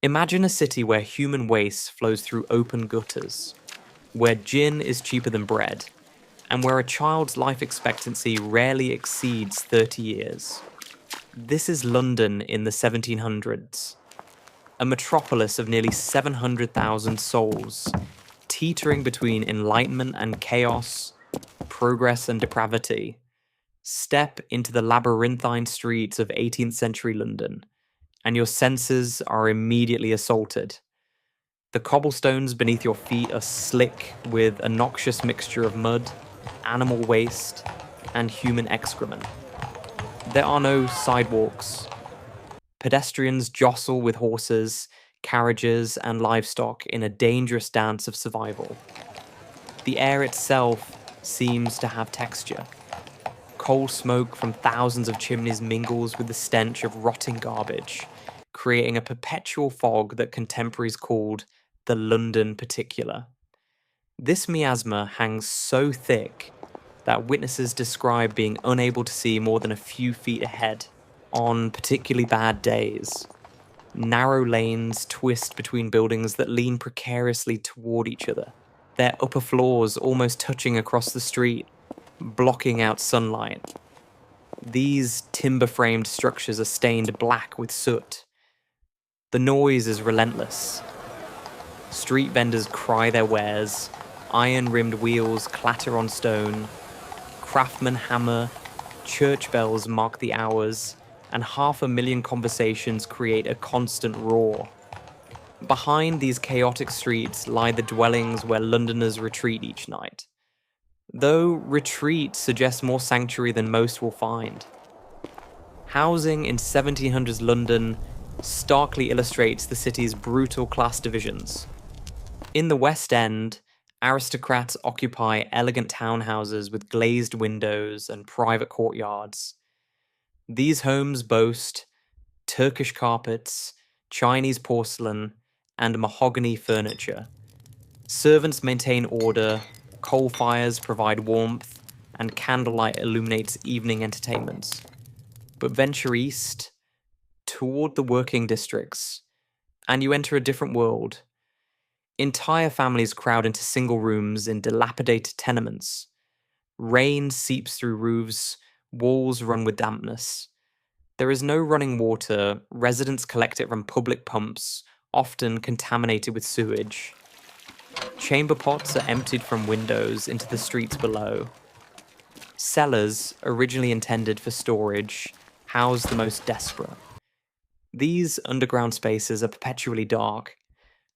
Imagine a city where human waste flows through open gutters, where gin is cheaper than bread, and where a child's life expectancy rarely exceeds 30 years. This is London in the 1700s, a metropolis of nearly 700,000 souls, teetering between enlightenment and chaos, progress and depravity. Step into the labyrinthine streets of 18th century London, and your senses are immediately assaulted. The cobblestones beneath your feet are slick with a noxious mixture of mud, animal waste, and human excrement. There are no sidewalks. Pedestrians jostle with horses, carriages, and livestock in a dangerous dance of survival. The air itself seems to have texture. Coal smoke from thousands of chimneys mingles with the stench of rotting garbage, creating a perpetual fog that contemporaries called the London particular. This miasma hangs so thick that witnesses describe being unable to see more than a few feet ahead on particularly bad days. Narrow lanes twist between buildings that lean precariously toward each other, their upper floors almost touching across the street, blocking out sunlight. These timber-framed structures are stained black with soot. The noise is relentless. Street vendors cry their wares, iron-rimmed wheels clatter on stone, craftsmen hammer, church bells mark the hours, and 500,000 conversations create a constant roar. Behind these chaotic streets lie the dwellings where Londoners retreat each night. Though retreat suggests more sanctuary than most will find. Housing in 1700s London starkly illustrates the city's brutal class divisions. In the West End, aristocrats occupy elegant townhouses with glazed windows and private courtyards. These homes boast Turkish carpets, Chinese porcelain, and mahogany furniture. Servants maintain order, coal fires provide warmth, and candlelight illuminates evening entertainments. But venture east, toward the working districts, and you enter a different world. Entire families crowd into single rooms in dilapidated tenements. Rain seeps through roofs, walls run with dampness. There is no running water, residents collect it from public pumps, often contaminated with sewage. Chamber pots are emptied from windows into the streets below. Cellars, originally intended for storage, house the most desperate. These underground spaces are perpetually dark,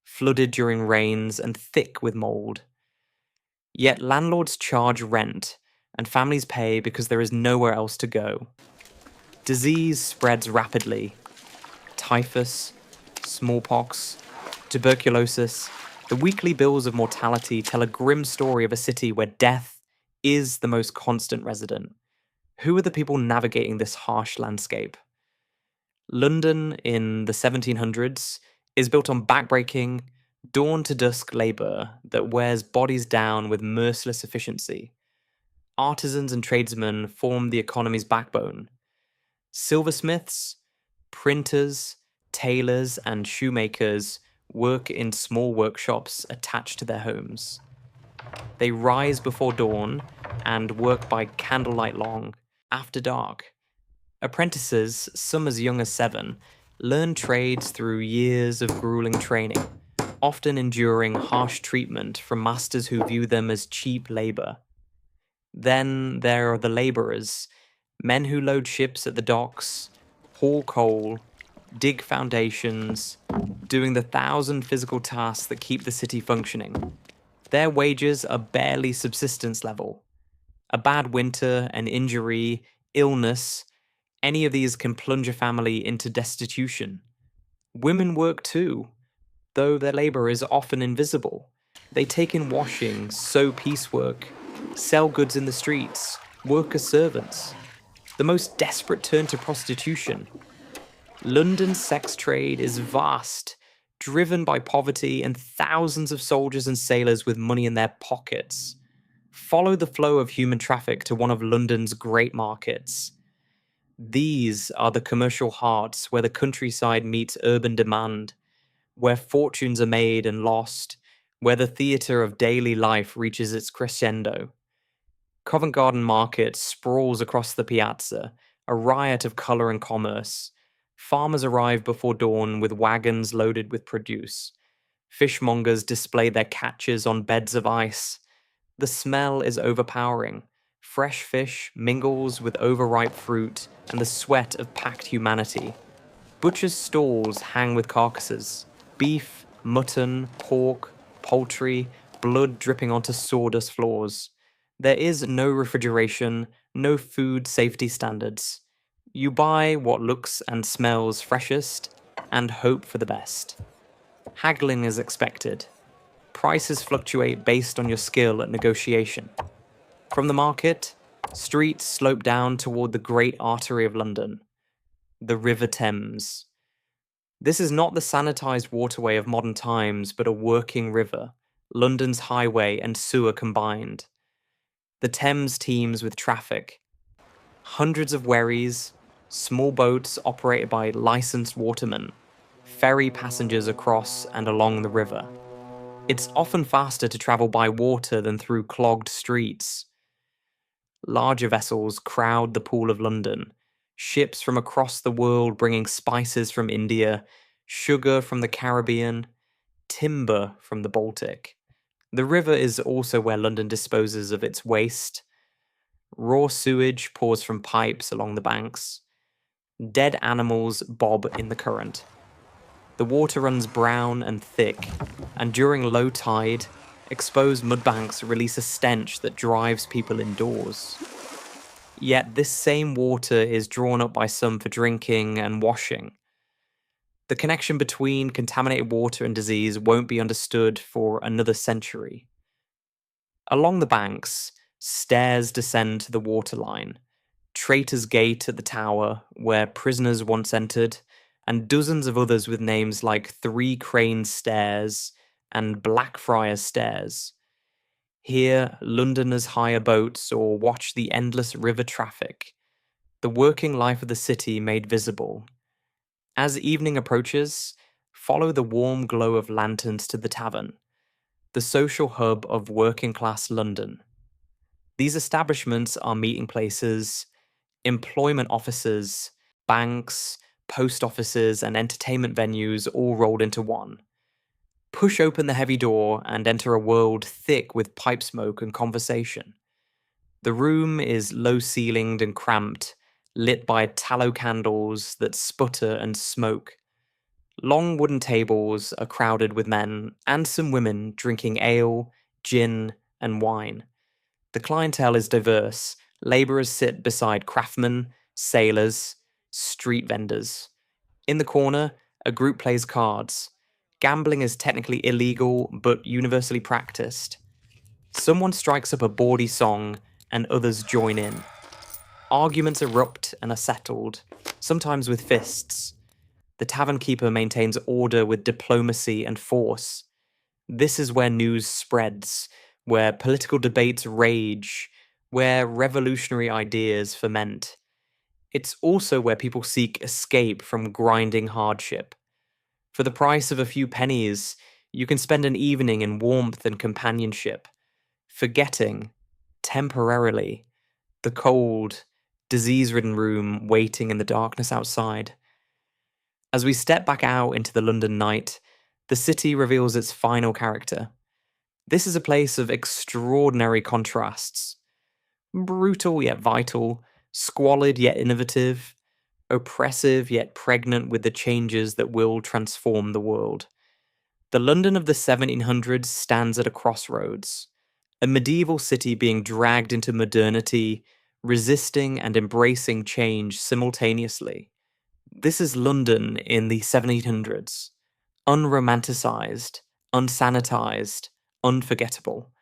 flooded during rains and thick with mold. Yet landlords charge rent, and families pay because there is nowhere else to go. Disease spreads rapidly. Typhus, smallpox, tuberculosis. The weekly bills of mortality tell a grim story of a city where death is the most constant resident. Who are the people navigating this harsh landscape? London in the 1700s is built on backbreaking, dawn-to-dusk labour that wears bodies down with merciless efficiency. Artisans and tradesmen form the economy's backbone. Silversmiths, printers, tailors, and shoemakers work in small workshops attached to their homes. They rise before dawn and work by candlelight long, after dark. Apprentices, some as young as 7, learn trades through years of grueling training, often enduring harsh treatment from masters who view them as cheap labour. Then there are the labourers, men who load ships at the docks, haul coal, dig foundations, doing the 1,000 physical tasks that keep the city functioning. Their wages are barely subsistence level. A bad winter, an injury, illness, any of these can plunge a family into destitution. Women work too, though their labour is often invisible. They take in washing, sew piecework, sell goods in the streets, work as servants. The most desperate turn to prostitution. London's sex trade is vast, driven by poverty and thousands of soldiers and sailors with money in their pockets. Follow the flow of human traffic to one of London's great markets. These are the commercial hearts where the countryside meets urban demand, where fortunes are made and lost, where the theatre of daily life reaches its crescendo. Covent Garden Market sprawls across the piazza, a riot of colour and commerce. Farmers arrive before dawn with wagons loaded with produce. Fishmongers display their catches on beds of ice. The smell is overpowering. Fresh fish mingles with overripe fruit and the sweat of packed humanity. Butchers' stalls hang with carcasses. Beef, mutton, pork, poultry, blood dripping onto sawdust floors. There is no refrigeration, no food safety standards. You buy what looks and smells freshest and hope for the best. Haggling is expected. Prices fluctuate based on your skill at negotiation. From the market, streets slope down toward the great artery of London, the River Thames. This is not the sanitized waterway of modern times, but a working river, London's highway and sewer combined. The Thames teems with traffic. Hundreds of wherries, small boats operated by licensed watermen, ferry passengers across and along the river. It's often faster to travel by water than through clogged streets. Larger vessels crowd the Pool of London, ships from across the world bringing spices from India, sugar from the Caribbean, timber from the Baltic. The river is also where London disposes of its waste. Raw sewage pours from pipes along the banks. Dead animals bob in the current. The water runs brown and thick, and during low tide, exposed mudbanks release a stench that drives people indoors. Yet this same water is drawn up by some for drinking and washing. The connection between contaminated water and disease won't be understood for another century. Along the banks, stairs descend to the waterline. Traitor's Gate at the Tower, where prisoners once entered, and dozens of others with names like Three Cranes Stairs and Blackfriars Stairs. Here, Londoners hire boats or watch the endless river traffic, the working life of the city made visible. As evening approaches, follow the warm glow of lanterns to the Tavern, the social hub of working-class London. These establishments are meeting places, employment offices, banks, post offices, and entertainment venues all rolled into one. Push open the heavy door and enter a world thick with pipe smoke and conversation. The room is low-ceilinged and cramped, lit by tallow candles that sputter and smoke. Long wooden tables are crowded with men and some women drinking ale, gin, and wine. The clientele is diverse. Labourers sit beside craftsmen, sailors, street vendors. In the corner, a group plays cards. Gambling is technically illegal, but universally practiced. Someone strikes up a bawdy song, and others join in. Arguments erupt and are settled, sometimes with fists. The tavern keeper maintains order with diplomacy and force. This is where news spreads, where political debates rage, where revolutionary ideas ferment. It's also where people seek escape from grinding hardship. For the price of a few pennies, you can spend an evening in warmth and companionship, forgetting, temporarily, the cold, disease-ridden room waiting in the darkness outside. As we step back out into the London night, the city reveals its final character. This is a place of extraordinary contrasts. Brutal yet vital, squalid yet innovative, oppressive yet pregnant with the changes that will transform the world. The London of the 1700s stands at a crossroads, a medieval city being dragged into modernity, resisting and embracing change simultaneously. This is London in the 1700s, unromanticized, unsanitized, unforgettable.